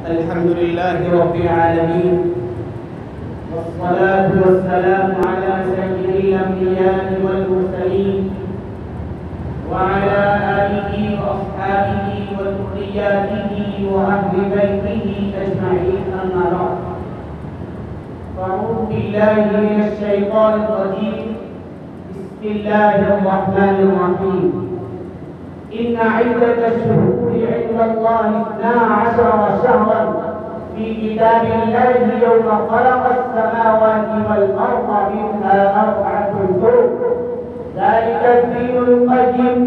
الحمد لله رب العالمين، والصلاة والسلام على سيد الأنبياء والمرسلين وعلى آله وأصحابه وذرياته وأهل بيته أجمعين، أما بعد. أعوذ بالله من الشيطان الرجيم. بسم الله الرحمن الرحيم. إن عدة الشهور عند الله 12 شهرا في كتاب الله يوم خلق السماوات والأرض منها 4 حرم، ذلك الدين القيم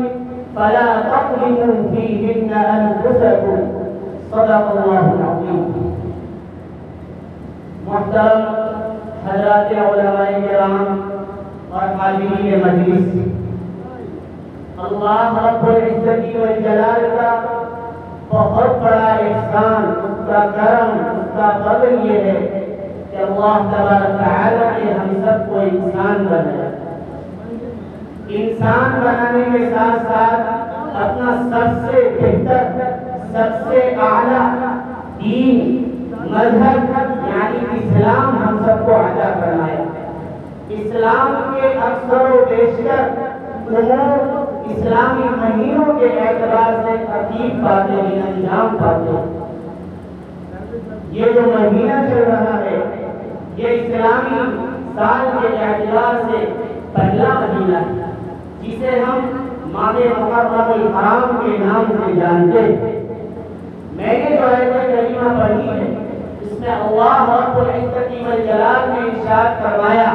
فلا تظلموا فيهن أنفسكم. صدق الله العظيم. محترم حضرات علماء کرام اور حاضرین مجلس، اللہ رب العزت والجلال کا بہت بڑا احسان، اس کا کرم، اس کا فضل یہ ہے کہ اللہ تبارک تعالیٰ نے ہم سب کو انسان بنایا. انسان بنانے کے ساتھ ساتھ اپنا سب سے بہتر، سب سے اعلیٰ دین، مذہب یعنی اسلام ہم سب کو عطا فرمایا. اسلام کے اکثر و بیشتر امور اسلامی مہینوں کے اعتبار سے ترتیب پاتے ہیں، انجام پاتے ہیں. یہ جو مہینہ چل رہا ہے یہ اسلامی سال کے اعتبار سے پہلا مہینہ ہے، جسے ہم ماہ محرم الحرام کے نام سے جانتے ہیں. میں نے جو آیت کریمہ پڑھی ہے اس میں اللہ رب العزت والجلال نے ارشاد فرمایا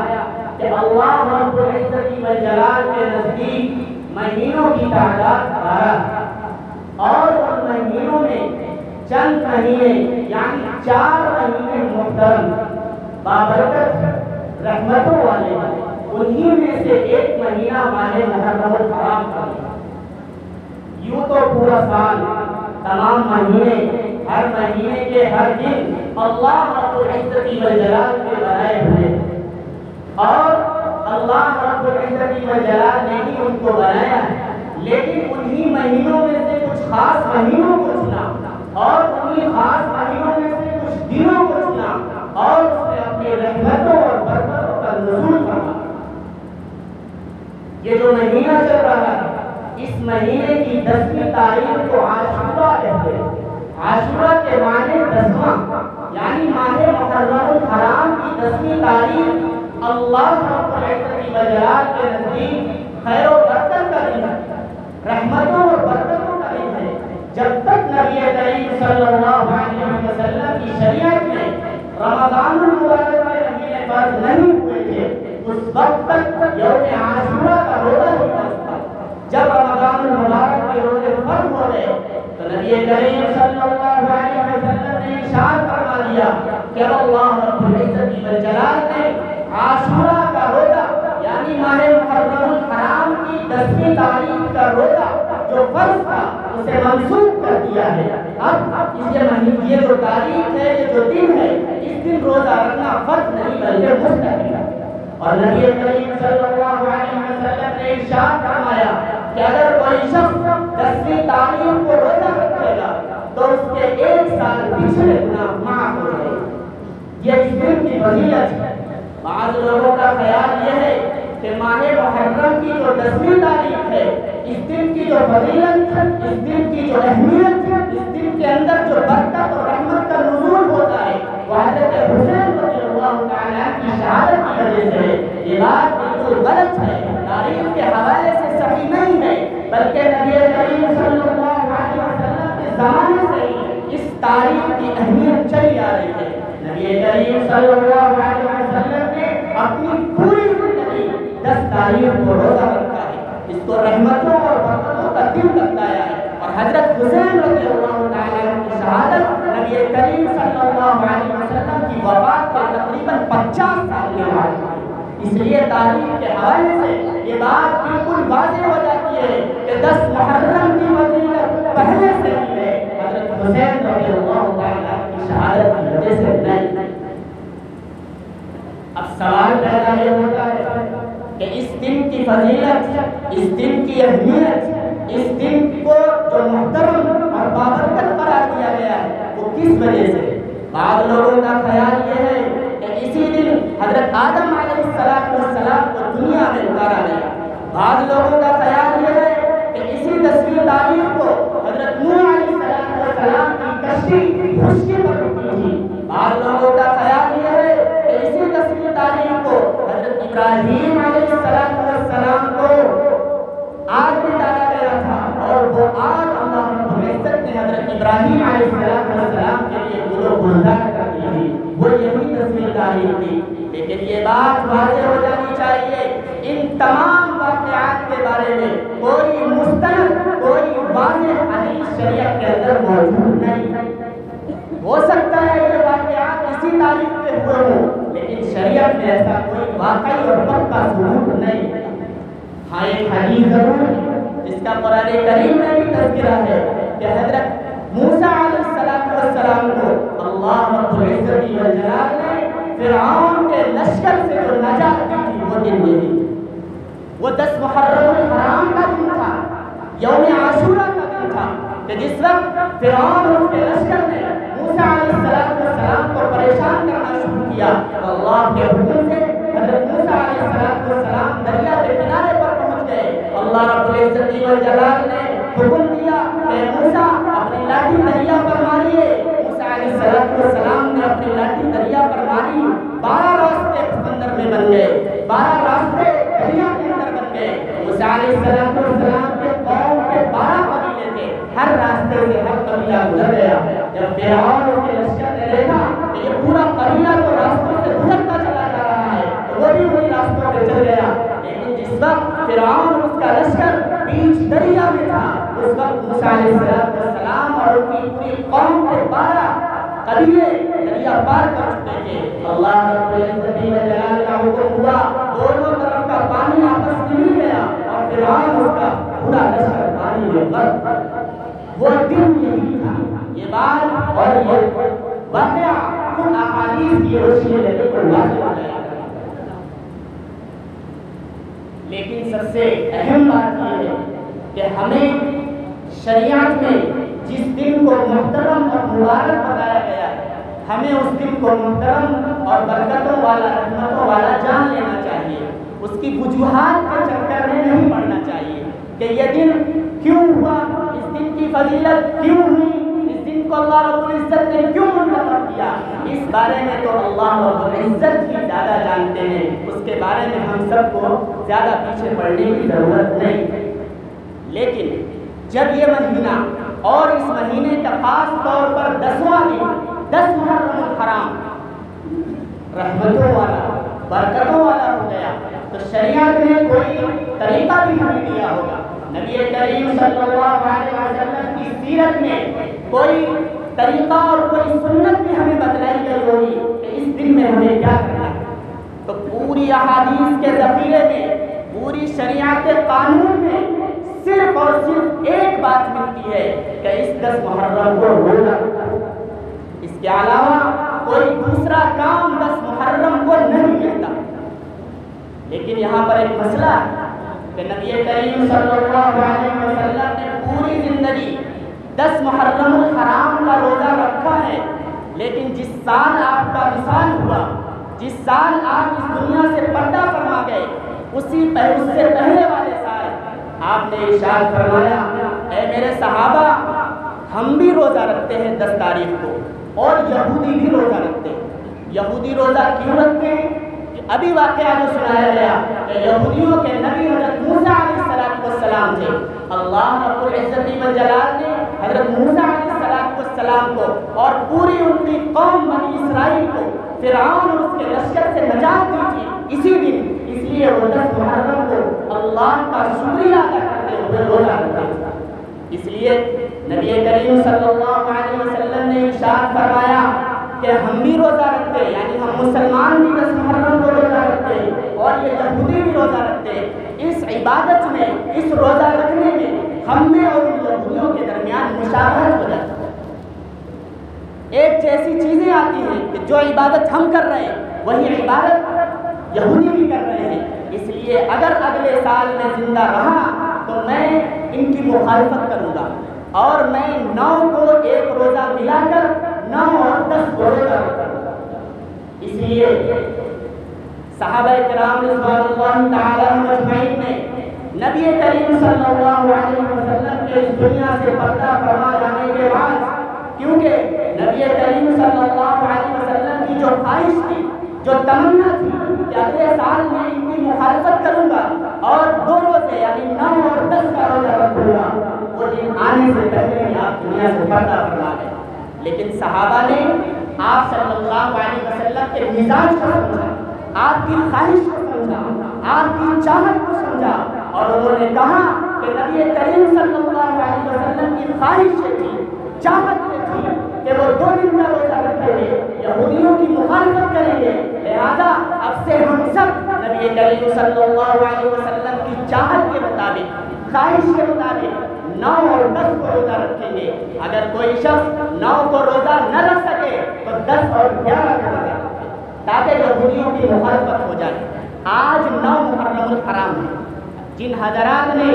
کہ اللہ رب العزت والجلال کے نزدیک مہینوں کی تعداد 12 اور ان مہینوں میں چند مہینے یعنی 4 مہینے محترم بابرکت رحمتوں والے، انہی میں سے ایک مہینہ ماہ محرم الحرام کا ہے. یوں تو پورا سال تمام مہینے، ہر مہینے کے ہر دن اللہ رب العزت والجلال کے بنائے ہوئے اور اللہ رب العزت والجلال نے ہی ان کو بنایا ہے. لیکن انہی مہینوں میں سے کچھ خاص مہینوں کو چنا اور انہی خاص مہینوں میں سے کچھ دنوں کو چنا اور اس نے اپنی رحمتوں اور برکتوں کا نزول فرمایا. یہ جو مہینہ چل رہا ہے اس مہینے کی 10ویں تاریخ کو عاشورہ کہتے ہیں. عاشورہ کے معنی 10واں، یعنی ماہ محرم الحرام کی 10ویں تاریخ اللہ رب العزت والجلال کے نزدیک خیر و برکت کا دن ہے، رحمتوں اور برکتوں کا دن ہے. جب تک نبی کریم صلی اللہ علیہ وسلم کی شریعت میں رمضان المبارک میں نبی فرض نہیں ہوئے تھے اس وقت تک یوم عاشورہ کا روزہ ہوتا تھا. جب رمضان المبارک کے روزے فرض ہو گئے تو نبی کریم صلی اللہ علیہ وسلم نے ارشاد فرما دیا کہ اللہ رب العزت والجلال نے عاشورہ کا روزہ یعنی ماہ محرم الحرام کی 10ویں تاریخ کا روزہ جو فرض تھا اسے منسوخ کر دیا ہے. اب یہ جو تاریخ ہے، یہ جو دن ہے، اس دن روزہ رکھنا فرض نہیں بلکہ مستحب ہے. اور نبی کریم صلی اللہ علیہ وسلم نے ارشاد فرمایا کہ اگر کوئی شخص 10ویں تاریخ کو روزہ رکھے گا تو اس کے 1 سال پچھلے گناہ معاف ہو جائیں گے. یہ اس دن کی فضیلت ہے. بعض لوگوں کا خیال یہ ہے کہ ماہ محرم کی جو 10ویں تاریخ ہے اس دن کی جو فضیلت، اس دن کی جو اہمیت، اس دن کے اندر جو برکت اور رحمت کا نزول ہوتا ہے وہ حضرت حسین رضی اللہ تعالیٰ کی شہادت کی وجہ سے ہے. یہ بات بالکل غلط ہے، تاریخ کے حوالے سے صحیح نہیں ہے، بلکہ نبی کریم صلی اللہ علیہ وسلم کے زمانے سے ہی اس تاریخ کی اہمیت چلی آ رہی ہے. نبی کریم صلی اللہ علیہ وسلم نے اپنی پوری زندگی 10 تاریخ کو روزہ رکھا ہے، اس کو رحمتوں اور برکتوں کا دن بتایا ہے. اور حضرت حسین رضی اللہ تعالیٰ کی شہادت نبی کریم صلی اللہ علیہ وسلم کی وفات کے تقریباً 50 سال کے بعد. اس لیے تاریخ کے حوالے سے یہ بات بالکل واضح ہو جاتی ہے کہ 10 محرم کی فضیلت پہلے سے ہی ہے، حضرت حسین رضی اللہ تعالیٰ کی شہادت کی وجہ سے نہیں. اب سوال پیدا یہ ہوتا ہے کہ اس دن کی فضیلت، اس دن کی اہمیت، اس دن کو جو محترم اور بابرکت قرار دیا گیا ہے وہ کس وجہ سے؟ بعض لوگوں کا خیال یہ ہے کہ اسی دن حضرت آدم علیہ السلام کو دنیا میں اتارا گیا۔ بعض لوگوں کا خیال یہ ہے کہ اسی 10ویں تاریخ کو حضرت نوح علیہ السلام کی کشتی خشکی پر رکی تھی۔ بعض لوگوں کا خیال یہ ہے کہ اسی 10ویں تاریخ کو حضرت ابراہیم علیہ السلام کو آگ میں ڈالا گیا تھا، اور وہ آگ اللہ رب العزت نے حضرت ابراہیم علیہ السلام کے لیے گلزار کر دی تھی، وہ یہی 10ویں تاریخ تھی۔ لیکن یہ بات واضح ہو جانی چاہیے، ان تمام واقعات کے بارے میں کوئی مستند، کوئی واضح حدیث شریعت کے اندر موجود نہیں۔ ہو سکتا ہے یہ واقعات اسی تاریخ پہ ہوئے ہوں، لیکن شریعت میں ایسا کوئی واقعی اور پکا ثبوت نہیں۔ ہاں ایک حدیث ضرور ہے جس کا قرآن کریم میں بھی تذکرہ ہے کہ حضرت موسیٰ علیہ السلام کو اللہ رب العزت والجلال نے فرعون کے لشکر سے جو نجات دی تھی وہ دن یہی تھی۔ وہ 10 محرم الحرام کا دن تھا، یوم عاشورہ کا دن تھا، کہ جس وقت فرعون اور اس کے لشکر نے موسیٰ علیہ السلام کو پریشان کرنا شروع کیا، اللہ کے حکم سے حضرت موسیٰ علیہ السلام دریا کے کنارے پر پہنچ گئے۔ اللہ رب العزت والجلال نے حکم دیا کہ موسیٰ اپنی لاٹھی دریا پر ماریے۔ موسیٰ علیہ السلام نے اپنی لاٹھی دریا پر ماری، 12 راستے سمندر میں بن گئے، 12 راستے دریا کے اندر بن گئے۔ موسیٰ علیہ السلام کے قوم کے 12 قبیلے تھے، ہر راستے سے ہر قبیلہ گزر گیا۔ جب فرعون اور کے لشکر نے دیکھا کہ یہ پورا قبیلہ تو راستوں سے گزرتا چلا جا رہا ہے، تو وہ بھی وہی راستوں پہ چل گیا۔ لیکن جس وقت فرعون اور اس کا لشکر بیچ دریا میں تھا، اس وقت موسیٰ علیہ السلام اور ان کی پوری قوم کے 12 قبیلے دریا پار کر چکے تھے۔ اللہ رب العزت والجلال کا حکم ہوا، دونوں طرف کا پانی آپس میں مل گیا اور فرعون اس کا پورا لشکر پانی میں غرق۔ وہ دن یہی تھا۔ یہ بات اور یہ واقعہ خود احادیث کی روشنی میں بالکل واضح ہو گیا۔ لیکن سب سے اہم بات یہ ہے کہ ہمیں شریعت میں جس دن کو محترم اور مبارک بتایا گیا ہے، ہمیں اس دن کو محترم اور برکتوں والا، رحمتوں والا جان لینا چاہیے۔ اس کی وجوہات کے چکر میں نہیں پڑنا چاہیے کہ یہ دن کیوں ہوا، اس دن کی فضیلت کیوں ہوئی، اس دن کو اللہ رب العزت نے کیوں منتخب کیا۔ اس بارے میں تو اللہ رب العزت ہی زیادہ جانتے ہیں، اس کے بارے میں ہم سب کو زیادہ پیچھے پڑنے کی ضرورت نہیں۔ لیکن جب یہ مہینہ اور اس مہینے کا خاص طور پر 10واں دن 10 محرم الحرام رحمتوں والا، برکتوں والا ہو گیا، تو شریعت نے کوئی طریقہ بھی ہمیں دیا ہوگا۔ نبی کریم صلی اللہ علیہ وسلم کی سیرت میں کوئی طریقہ اور کوئی سنت بھی ہمیں بتلائی گئی ہوگی کہ اس دن میں ہمیں کیا کرنا ہے۔ تو پوری احادیث کے ذخیرے میں، پوری شریعت قانون میں صرف اور صرف ایک بات ملتی ہے کہ اس 10 محرم کو روزہ رکھنا۔ اس کے علاوہ کوئی دوسرا کام 10 محرم کو نہیں ملتا۔ لیکن یہاں پر ایک مسئلہ ہے کہ نبی کریم صلی اللہ علیہ وسلم نے پوری زندگی 10 محرم الحرام کا روزہ رکھا ہے، لیکن جس سال آپ کا وصال ہوا، جس سال آپ اس دنیا سے پردہ فرما گئے، اس سے پہلے والے سال آپ نے ارشاد فرمایا، اے میرے صحابہ، ہم بھی روزہ رکھتے ہیں 10 تاریخ کو، اور یہودی بھی روزہ رکھتے ہیں۔ یہودی روزہ کیوں رکھتے ہیں؟ کہ ابھی واقعہ جو سنایا گیا کہ یہودیوں کے نبی حضرت موسیٰ علیہ السلام تھے۔ اللہ رب العزت والجلال نے حضرت موسیٰ علیہ السلام کو اور پوری ان کی قوم بنی اسرائیل کو فرعون اور اس کے لشکر سے نجات دی تھی اسی دن۔ اس لیے وہ 10 محرم کو اللہ کا شکریہ ادا کرتے ہوئے روزہ رکھتے ہیں۔ اس لیے نبی کریم صلی اللہ علیہ وسلم نے ارشاد فرمایا کہ ہم بھی روزہ رکھتے ہیں، یعنی ہم مسلمان بھی 10 محرم کو روزہ رکھتے ہیں اور یہ یہودی بھی روزہ رکھتے ہیں۔ اس عبادت میں، اس روزہ رکھنے میں ہم میں اور ان یہودیوں کے درمیان مشابہت ہو جاتی ہے۔ ایک جیسی چیزیں آتی ہیں کہ جو عبادت ہم کر رہے ہیں وہی عبادت یہودی بھی کر رہے ہیں۔ اس لیے اگر اگلے سال میں زندہ رہا تو میں ان کی مخالفت کروں گا، اور میں 9 کو ایک روزہ ملا کر 9 اور 10 کو روزہ رکھا۔ اس لیے صحابہ کرام رضوان اللہ تعالی عنہم اجمعین نے نبی کریم صلی اللہ علیہ وسلم کے اس دنیا سے پردہ فرما جانے کے بعد، کیونکہ نبی کریم صلی اللہ علیہ وسلم کی جو خواہش تھی، جو تمنا تھی کہ اگلے سال میں ان کی مخالفت کروں گا اور 2 روزے یعنی 9 اور 10 کا روزہ رکھوں گا، وہ دن آنے سے پہلے ہی آپ دنیا سے پردہ فرما گئے۔ لیکن صحابہ نے آپ صلی اللہ علیہ وسلم کے مزاج کو سمجھا، آپ کی خواہش کو سمجھا، آپ کی چاہت کو سمجھا، اور انہوں نے کہا کہ نبی کریم صلی اللہ علیہ وسلم کی خواہش یہ تھی، چاہت یہ تھی کہ وہ 2 دن کا روزہ رکھیں گے، یہودیوں کی مخالفت کریں گے، لہذا اب سے ہم سب نبی کریم صلی اللہ علیہ وسلم کی چاہت کے مطابق، خواہش کے مطابق 9 اور 10 کو روزہ رکھیں گے۔ اگر کوئی شخص 9 کو روزہ نہ رکھ سکے تو 10 اور 11 کو روزہ رکھے تاکہ یہودیوں کی مخالفت ہو جائے۔ آج 9 محرم الحرام ہے، جن حضرات نے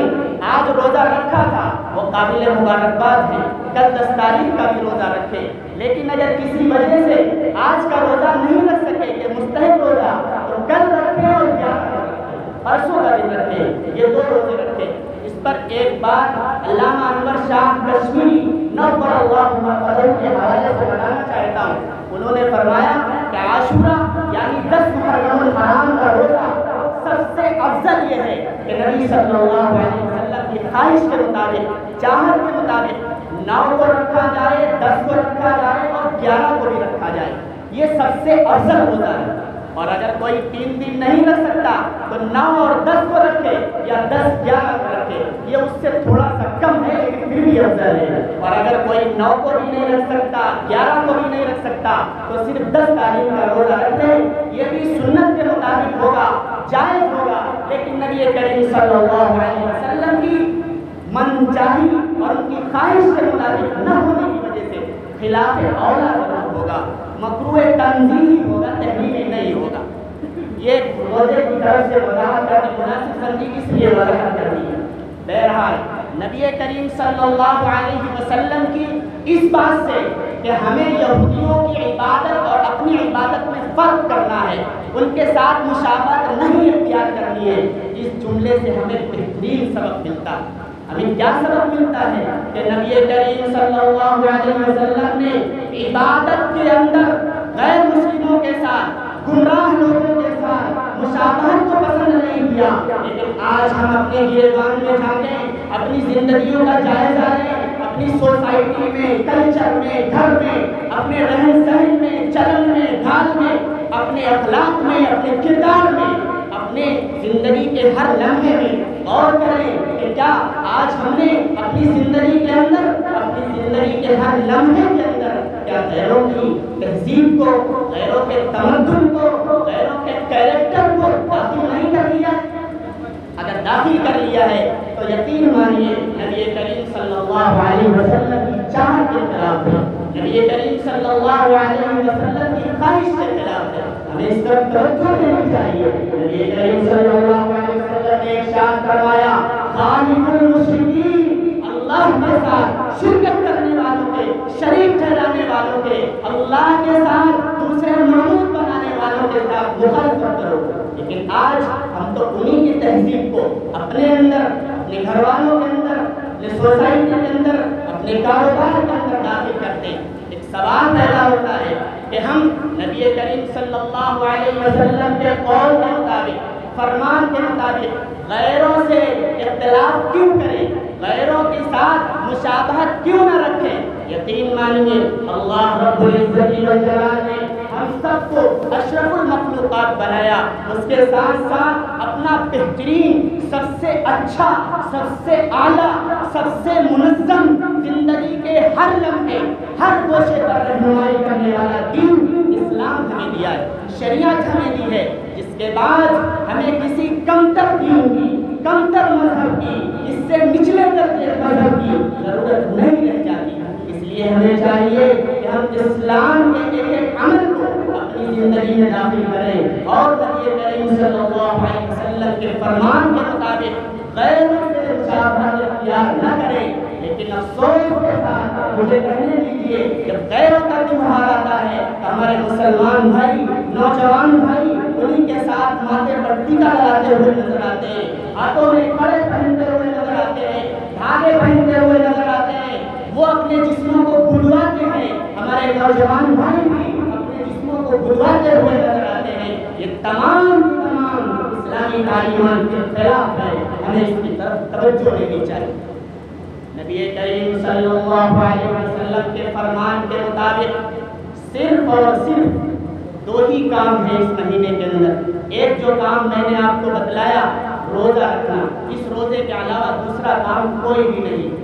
آج روزہ رکھا تھا وہ قابل مبارکباد ہیں، کل 10 تاریخ کا بھی روزہ رکھے، لیکن اگر کسی وجہ سے آج کا روزہ نہیں رکھ سکے کہ مستحب روزہ، تو کل رکھے اور 11 رکھے، پرسوں کا دن رکھے، یہ 2 روزے رکھے۔ اس پر ایک بات علامہ انور شاہ کشمیری نور اللہ مرقدہ کے حوالے سے بتانا چاہتا ہوں۔ انہوں نے فرمایا کہ عاشورہ یعنی 10 محرم الحرام کا روزہ سب سے افضل یہ ہے کہ نبی صلی اللہ علیہ وسلم کی خواہش کے مطابق، چاہت کے مطابق 9 کو رکھا جائے، 10 کو رکھا جائے اور 11 کو بھی رکھا جائے، یہ سب سے افضل روزہ ہے۔ اور اگر کوئی 3 دن نہیں رکھ سکتا تو 9 اور 10 کو رکھے یا 10 11 کو رکھے، یہ اس سے تھوڑا سا کم ہے لیکن پھر بھی افضل ہے۔ اور اگر کوئی 9 کو بھی نہیں رکھ سکتا، 11 کو بھی نہیں رکھ سکتا تو صرف 10 تاریخ کا روزہ رکھے، یہ بھی سنت کے مطابق ہوگا، جائز ہوگا، لیکن نبی کریم صلی اللہ علیہ وسلم کی من چاہی اور ان کی خواہش کے مطابق نہ ہونے کی وجہ سے خلاف اولا ضرور ہوگا، مکروہ تنزیہی ہوگا، تحریمی نہیں ہوگا۔ یہ روزے کی طرف سے وضاحت کرنے مناسب سمجھی، اس لیے وضاحت کر دی ہے۔ بہرحال نبی کریم صلی اللہ علیہ وسلم کی اس بات سے کہ ہمیں یہودیوں کی عبادت اور اپنی عبادت میں فرق کرنا ہے، ان کے ساتھ مشابہت نہیں اختیار کرنی ہے، اس جملے سے ہمیں بہترین سبق ملتا ہے۔ ہمیں کیا سبق ملتا ہے کہ نبی کریم صلی اللہ علیہ وسلم نے عبادت کے اندر غیر مسلموں کے ساتھ، گمراہ لوگوں کے ساتھ مشابہت کو پسند نہیں کیا، لیکن آج ہم اپنے گریبان میں جھانکیں، اپنی زندگیوں کا جائزہ لیں، اپنی سوسائٹی میں، کلچر میں، گھر میں، اپنے رہن سہن میں، چلن میں، ڈھال میں، اپنے اخلاق میں، اپنے کردار میں، اپنے زندگی کے ہر لمحے میں غور کریں کہ کیا آج ہم نے اپنی زندگی کے اندر، اپنی زندگی کے ہر لمحے کے اندر کیا غیروں کی تہذیب کو، غیروں کے تمدن کو، غیروں کے کیریکٹر کو داخل نہیں کر لیا؟ اگر داخل کر لیا ہے تو یقین مانیے نبی کریم صلی اللہ علیہ وسلم کی چاہت کے خلاف ہے، نبی کریم صلی اللہ علیہ وسلم کی خواہش کے خلاف ہے۔ ہمیں اس طرف توجہ دینی چاہیے۔ نبی کریم صلی اللہ علیہ وسلم نے ارشاد فرمایا، خالق المشرکین، اللہ کے ساتھ شرکت کرنے والوں کے، شریک ٹھہرانے والوں کے، اللہ کے ساتھ دوسرے معبود بنانے والوں کے ساتھ مخالفت کرو۔ لیکن آج ہم تو انہی کی تہذیب کو اپنے اندر، اپنے گھر والوں کے اندر، اپنے سوسائٹی کے اندر، اپنے کاروبار کے اندر داخل کرتے ہیں۔ ایک سوال پیدا ہوتا ہے کہ ہم نبی کریم صلی اللہ علیہ وسلم کے قول کے مطابق، فرمان کے مطابق غیروں سے اختلاف کیوں کریں، غیروں کے ساتھ مشابہت کیوں نہ رکھیں؟ یقین مانیے اللہ رب العزت والجلال نے ہم سب کو اشرف المخلوقات بنایا، اس کے ساتھ ساتھ اپنا بہترین، سب سے اچھا، سب سے اعلیٰ، سب سے منظم، زندگی کے ہر لمحے، ہر گوشے پر رہنمائی کرنے والا دین اسلام ہمیں دیا ہے، شریعت ہمیں دی ہے، جس کے بعد ہمیں کسی کمتر دین کی، کمتر مذہب کی، اس سے نچلے درجے مذہب کی ضرورت نہیں رہ جاتی۔ اس لیے ہمیں چاہیے کہ ہم اسلام کے ایک عمل کو اپنی زندگی میں داخل کریں اور نبی کریم صلی اللہ علیہ وسلم کے فرمان کے مطابق غیروں سے مشابہت اختیار نہ کریں، لیکن افسوس کے ساتھ مجھے کہنے دیجیے جب غیرت کا تہوار آتا ہے تو ہمارے مسلمان بھائی، نوجوان بھائی انہیں کے ساتھ ماتھے پر ٹیکا لگاتے ہوئے نظر آتے ہیں، ہاتھوں میں کڑے پہنتے ہوئے نظر آتے ہیں، دھاگے پہنتے ہوئے نظر آتے ہیں، وہ اپنے جسموں کو بھلواتے ہیں۔ ہمارے نوجوان بھائی بھی اپنے جسموں کو بھلواتے ہوئے نظر آتے ہیں۔ یہ تمام اسلامی تعلیمات کے خلاف ہے، ہمیں اس کی طرف توجہ دینی چاہیے۔ نبی کریم صلی اللہ علیہ وسلم کے فرمان کے مطابق صرف اور صرف دو ہی کام ہیں اس مہینے کے اندر۔ ایک جو کام میں نے آپ کو بتلایا، روزہ رکھنا، اس روزے کے علاوہ دوسرا کام کوئی بھی نہیں۔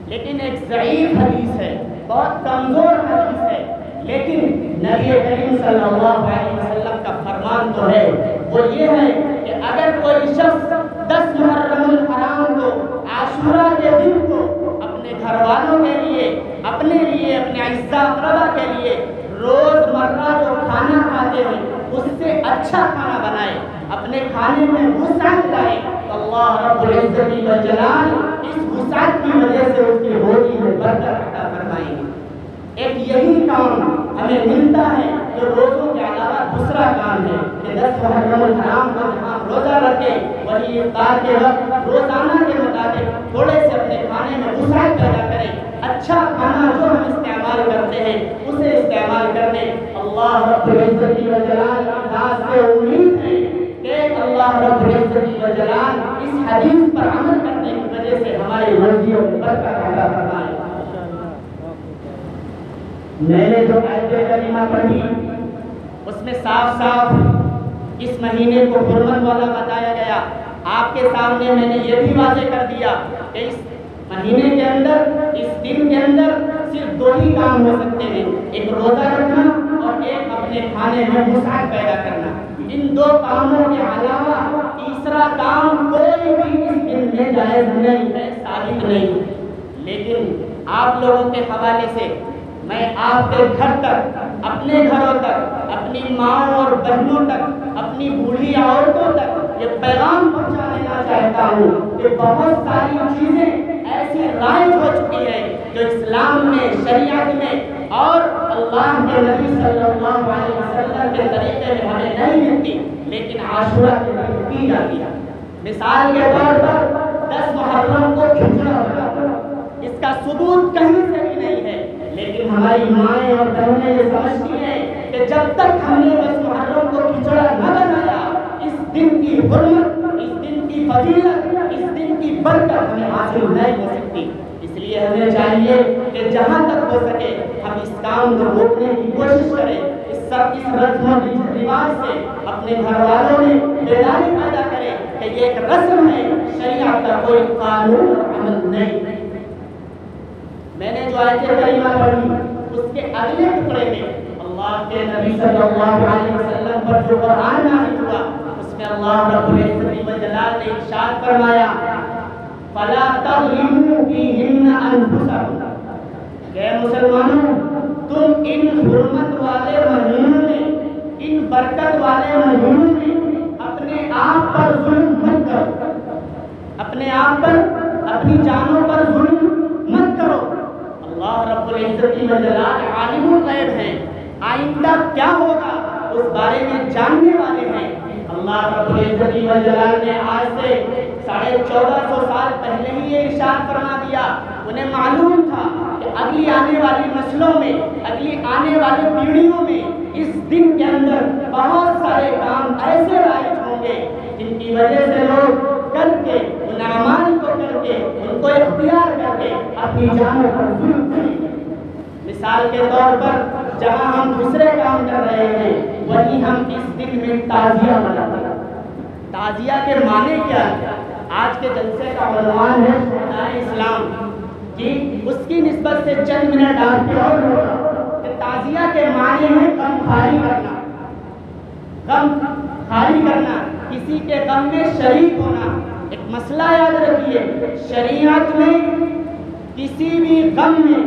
لیکن ایک ضعیف حدیث ہے، بہت کمزور حدیث ہے، لیکن نبی کریم صلی اللہ علیہ وسلم کا فرمان تو ہے، وہ یہ ہے کہ اگر کوئی شخص 10 محرم الحرام کو، عاشورہ کے دن کو اپنے گھر والوں کے لیے، اپنے لیے، اپنے اعزاء اقربا کے لیے روز مرہ جو کھانا کھاتے ہیں اس سے اچھا کھانا بنائے، اپنے کھانے میں وسعت لائے، تو اللہ رب العزت والجلال اس وسعت کی وجہ سے اس کی روزی میں برکت عطا فرمائیں گے۔ ایک یہی کام ہمیں ملتا ہے جو روزوں کے علاوہ دوسرا کام ہے کہ 10 محرم الحرام کو جہاں روزہ رکھے، وہی افطار کے وقت روزانہ کے مطابق تھوڑے سے اپنے کھانے میں وسعت پیدا کریں، اچھا کھانا جو ہم استعمال کرتے ہیں اسے استعمال کرنے۔ اللہ رب العزت والجلال کی ذات سے امید ہے کہ اللہ رب العزت والجلال اس حدیث پر عمل کرنے کی وجہ سے ہماری روزیوں میں برکت عطا فرمائے۔ میں نے جو آیت کریمہ پڑھی اس میں صاف صاف اس مہینے کو حرمت والا بتایا گیا۔ آپ کے سامنے میں نے یہ بھی واضح کر دیا کہ اس مہینے کے اندر، اس دن کے اندر صرف دو ہی کام ہو سکتے ہیں، ایک روزہ رکھنا اور ایک اپنے کھانے میں وسعت پیدا کرنا۔ ان دو کاموں کے علاوہ تیسرا کام کوئی بھی اس دن میں جائز نہیں ہے، ثابت نہیں۔ لیکن آپ لوگوں کے حوالے سے میں آپ کے گھر تک، اپنے گھروں تک، اپنی ماں اور بہنوں تک، اپنی بوڑھی عورتوں تک یہ پیغام پہنچا دینا چاہتا ہوں کہ بہت ساری چیزیں ایسی رائج ہو چکی ہیں جو اسلام میں، شریعت میں اور اللہ کے نبی صلی اللہ علیہ وسلم کے طریقے میں ہمیں نہیں ملتی، لیکن عاشورہ کے دن کی جاتی ہے۔ مثال کے طور پر 10 محرم کو کھچڑا بنانا، اس کا ثبوت کہیں سے بھی نہیں ہے، لیکن ہماری مائیں اور بہنیں یہ سمجھتی ہیں کہ جب تک ہم نے 10 محرم کو کھچڑا نہ بنایا، اس دن کی حرمت، اس دن کی فضیلت، اس دن کی برکت ہمیں حاصل نہیں ہو سکتی۔ اس لیے ہمیں چاہیے کہ جہاں تک ہو سکے ہم اس کام کو روکنے کی کوشش کریں، اس رسم و رواج سے اپنے گھر والوں میں بیداری پیدا کریں کہ یہ ایک رسم ہے، شریعت کا کوئی قانون اور عمل نہیں۔ میں نے جو آیت کریمہ پڑھی اس کے اگلے ٹکڑے میں اللہ کے نبی صلی اللہ علیہ وسلم پر جو قرآن نازل ہوا اس میں اللہ رب العزت والجلال نے ارشاد فرمایا فَلَا تَظْلِمُوا فِيهِنَّ أَنفُسَكُمْ، کہ مسلمانوں تم ان حرمت والے مہینوں میں، ان برکت والے مہینوں میں اپنے آپ پر ظلم مت کرو، اپنے آپ پر، اپنی جانوں پر ظلم مت کرو۔ اللہ رب العزت والجلال عالم الغیب ہیں، آئندہ کیا ہوگا اس بارے میں جاننے والے ہیں۔ اللہ رب العزت والجلال نے آج سے 1450 سال پہلے ہی یہ ارشاد فرما دیا۔ انہیں معلوم تھا کہ اگلی آنے والی نسلوں میں، اگلی آنے والی پیڑھیوں میں اس دن کے اندر بہت سارے کام ایسے رائج ہوں گے جن کی وجہ سے لوگ کر کے، ان اعمال کو کر کے، ان کو اختیار کر کے اپنی جانوں پر ظلم کریں گے۔ مثال کے طور پر جہاں ہم دوسرے کام کر رہے ہیں وہیں ہم اس دن میں تعزیہ مناتے ہیں۔ تعزیہ کے معنی کیا ہے؟ آج کے جلسے کا عنوان ہے شہدائے اسلام، کہ اس کی نسبت سے چند منٹ آپ کے اور ہوگا کہ تعزیہ کے معنی ہے غم خواری کرنا، غم خواری کرنا، کسی کے غم میں شریک ہونا۔ ایک مسئلہ یاد رکھیے، شریعت میں کسی بھی غم میں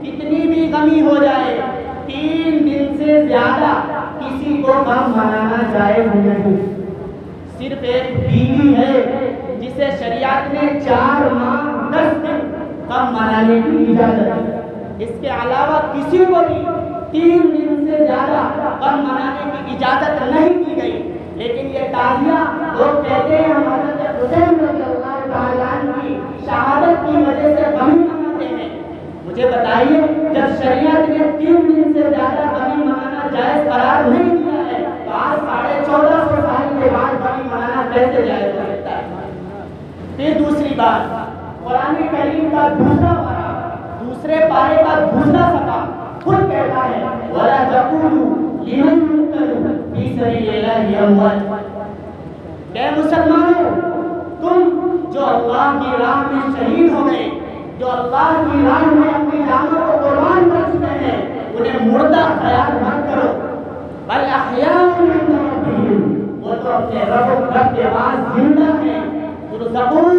کتنی بھی غمی ہو جائے 3 دن سے زیادہ کسی کو غم منانا جائز نہیں۔ صرف ایک بیوی ہے جسے شریعت نے 4 ماہ 10 دن غم منانے کی اجازت ہے۔ اس کے علاوہ کسی کو بھی 3 دن سے زیادہ غم منانے کی اجازت نہیں کی گئی۔ لیکن یہ تعزیہ لوگ کہتے ہیں ہم حضرت حسین رضی اللہ تعالیٰ عنہ کی شہادت کی وجہ سے غم مناتے ہیں۔ مجھے بتائیے جب شریعت نے 3 دن سے زیادہ غم منانا جائز قرار نہیں دیا ہے تو آج 1450 سال کے بعد غم منانا کیسے جائز ہو سکتا ہے؟ پھر دوسری بات، قرآن کریم کا دوسرے پارے کا دوسرا صفحہ خود کہتا ہے وَلَا تَقُولُوا لِمَنْ يُقْتَلُ فِي سَبِيلِ اللَّهِ أَمْوَاتٌ، اے مسلمانوں تم جو اللہ کی راہ میں شہید ہو گئے، جو اللہ کی راہ میں اپنی جانوں کو قربان کر چکے ہیں، انہیں مردہ خیال مت کرو، بل احیاء عند ربہم، وہ تو اپنے رب کے پاس زندہ ہیں، یرزقون،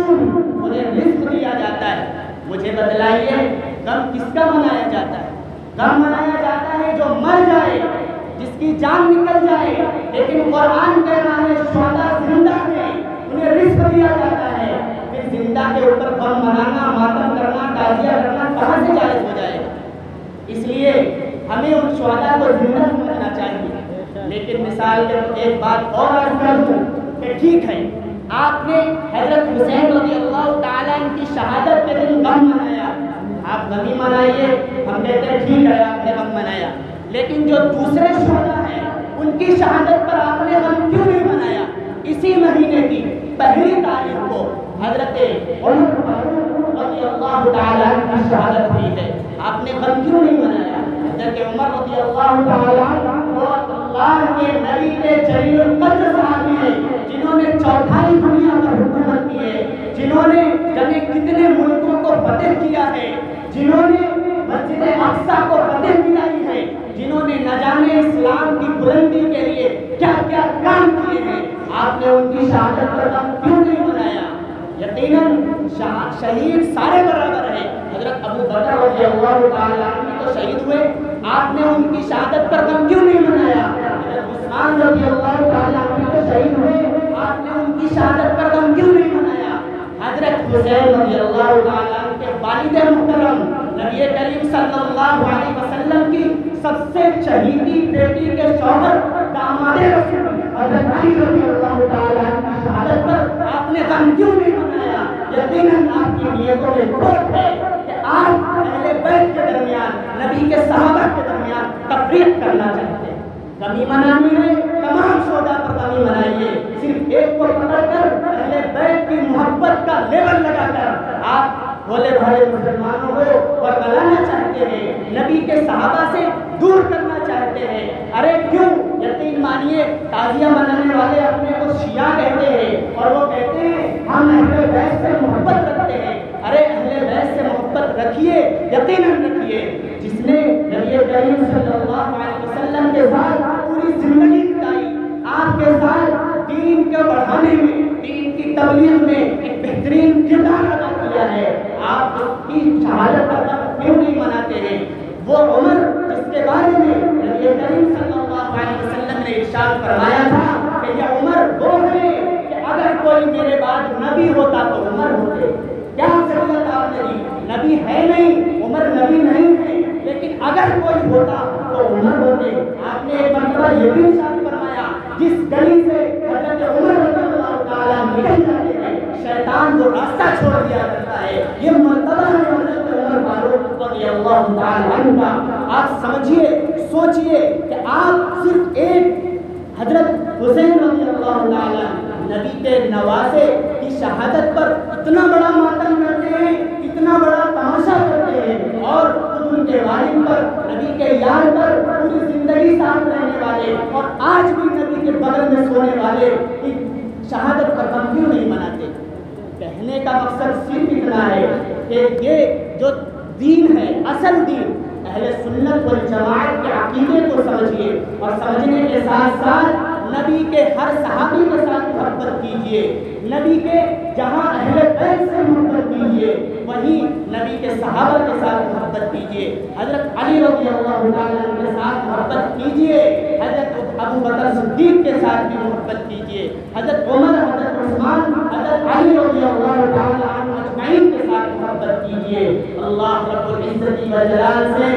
انہیں رزق دیا جاتا ہے۔ مجھے بتلائیے غم کس کا منایا جاتا ہے؟ غم منایا جاتا ہے جو مر جائے، جس کی جان نکل جائے، لیکن قرآن کہہ رہا ہے شہداء زندہ ہیں، انہیں رزق دیا جاتا ہے۔ پھر زندہ کے اوپر غم منانا، ماتم کرنا، تعزیہ کرنا کہاں سے جائز ہو جائے؟ اس لیے ہمیں ان شہداء کو زندہ سمجھنا چاہیے۔ لیکن مثال کے ایک بات اور عرض کر دوں کہ ٹھیک ہے آپ نے حضرت حسین رضی اللہ تعالیٰ عنہ کی شہادت کے دن غم منایا، آپ غمی منائیے، ہم کہتے ہیں ٹھیک ہے آپ نے غم منایا، لیکن جو دوسرے شہداء ہیں ان کی شہادت پر آپ نے غم کیوں نہیں منایا؟ اسی مہینے کی پہلی تاریخ کو حضرت عمر فاروق رضی اللہ تعالیٰ عنہ کی شہادت ہوئی ہے، آپ نے غم کیوں نہیں منایا؟ حضرت عمر رضی اللہ تعالیٰ عنہ وہ اللہ کے نبی کے جلیل القدر صحابی ہیں جنہوں نے چوتھائی دنیا پر حکومت کی ہے، جنہوں نے جانے کتنے ملکوں کو فتح کیا ہے، جنہوں نے مسجد اقصیٰ کو فتح دلائی ہے، جنہوں نے نہ جانے اسلام کی بلندی کے لیے کیا کیا کام کیے ہیں، آپ نے ان کی شہادت پر غم کیوں نہیں منایا؟ یقیناً شہید سارے برابر ہیں، حضرت ابو بکر رضی اللہ تعالیٰ عنہ تو شہید ہوئے، آپ نے ان کی شہادت پر غم کیوں نہیں منایا؟ حضرت عثمان رضی اللہ تعالیٰ عنہ تو شہید ہوئے، آپ نے ان کی شہادت پر غم کیوں نہیں منایا؟ حضرت حسین رضی اللہ تعالیٰ عنہ کے والد محترم نبی کریم صلی اللہ علیہ وسلم کی سب سے چہیتی بیٹی کے شوہر داماد رسول حضرت علی رضی اللہ تعالیٰ عنہ کی شہادت پر آپ نے غم کیوں نہیں منایا؟ یقیناً آپ کی نیتوں میں کھوٹ ہے کہ آپ اہل بیت کے درمیان، نبی کے صحابہ کے درمیان تفریق کرنا چاہتے ہیں۔ غمی منانی ہے، تمام شہداء پر غمی منائیے، صرف ایک کو پکڑ کر اہل بیت کی محبت کا لیبل لگا کر آپ بھولے بھالے مسلمانوں کو ورگلانا چاہتے ہیں، نبی کے صحابہ سے دور کرنا چاہتے ہیں۔ ارے کیوں؟ یقین مانیے تعزیہ منانے والے اپنے کو شیعہ کہتے ہیں اور وہ کہتے ہیں ہم اہل بیت سے محبت رکھتے ہیں۔ ارے اہل بیت سے محبت رکھیے، یقیناً رکھیے، جس نے نبی کریم صلی اللہ علیہ وسلم کے ساتھ پوری زندگی بتائی، آپ کے ساتھ دین کو بڑھانے میں، دین کی تبلیغ میں ایک بہترین کردار ادا کیا ہے، آپ اس کی شہادت پر کیوں نہیں مناتے ہیں؟ وہ عمر جس کے بارے میں نبی کریم صلی اللہ علیہ وسلم نے ارشاد فرمایا تھا کہ یہ عمر وہ ہے کہ اگر کوئی میرے بعد نبی ہوتا تو عمر ہوتے۔ کیا ضرورت آپ نے دی؟ نبی ہے نہیں، عمر نبی نہیں ہے، لیکن اگر کوئی ہوتا تو عمر ہوتے۔ آپ نے ایک مرتبہ یہ بھی ارشاد فرمایا جس گلی سے حضرت عمر رضی اللہ تعالیٰ نکل جاتے ہیں شیطان وہ راستہ چھوڑ دیا کرتا ہے۔ یہ مرتبہ ہے حضرت عمر فاروق رضی اللہ تعالیٰ عنہ کا۔ آپ سمجھیے، سوچئے کہ آپ صرف ایک حضرت حسین رضی اللہ تعالیٰ نبی کے نواسے کی شہادت پر اتنا بڑا ماتم کرتے ہیں، اتنا بڑا تماشا کرتے ہیں، اور ان کے والد پر، نبی کے یار پر پوری زندگی ساتھ رہنے والے اور آج بھی نبی کے بغل میں سونے والے کی شہادت پر غم کیوں نہیں مناتے؟ کہنے کا مقصد صرف اتنا ہے کہ یہ جو دین ہے، اصل دین، اہل سنت والجماعت کے عقیدے کو سمجھیے اور سمجھنے کے ساتھ ساتھ نبی کے ہر صحابی کے ساتھ محبت کیجئے، نبی کے جہاں اہل بیت سے محبت کیجئے وہیں نبی کے صحابہ کے ساتھ محبت کیجئے، حضرت علی رضی اللہ تعالیٰ عنہ کے ساتھ محبت کیجئے، حضرت ابو بکر صدیق کے ساتھ بھی محبت کیجئے، حضرت عمر، حضرت عثمان، حضرت علی رضی اللہ تعالیٰ عنہ اجمعین کے ساتھ محبت کیجیے۔ اللہ رب العزت و جلال سے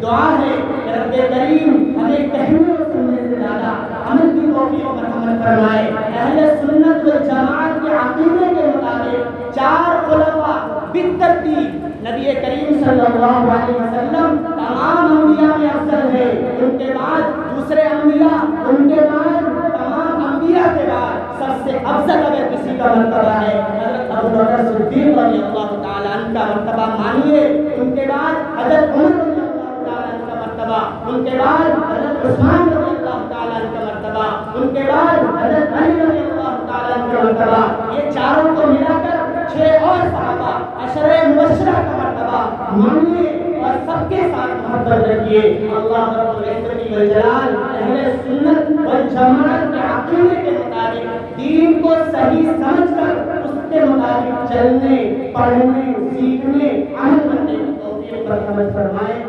دعا ہے کہ رب کریم ہمیں کہنے اور سننے سے زیادہ عمل کی توفیق مرحمت فرمائے۔ اہل سنت والجماعت کے عقیدے کے مطابق 4 خلفاء بالترتیب نبی کریم صلی اللہ علیہ وسلم تمام انبیاء میں افضل ہے، ان کے بعد دوسرے انبیاء، ان کے بعد تمام انبیاء کے بعد سب سے افضل اگر کسی کا مرتبہ ہے حضرت ابوبکر صدیق رضی اللہ تعالیٰ عنہ کا مرتبہ مانیے، ان کے بعد حضرت عمر رضی اللہ تعالیٰ عنہ کا مرتبہ، ان کے بعد حضرت عثمان رضی اللہ تعالیٰ عنہ کا مرتبہ، ان کے بعد حضرت علی رضی اللہ تعالیٰ عنہ کا مرتبہ، یہ چاروں کو ملا کر 6 اور صحابہ عشرہ مبشرہ کا مرتبہ مانیے اور سب کے ساتھ محبت رکھیے۔ اللہ رب العزت والجلال اہل سنت والجماعت کے عقیدے کے مطابق دین کو صحیح سمجھ کر اس کے مطابق چلنے، پڑھنے، سیکھنے، عمل کرنے کی توفیق مرحمت فرمائے۔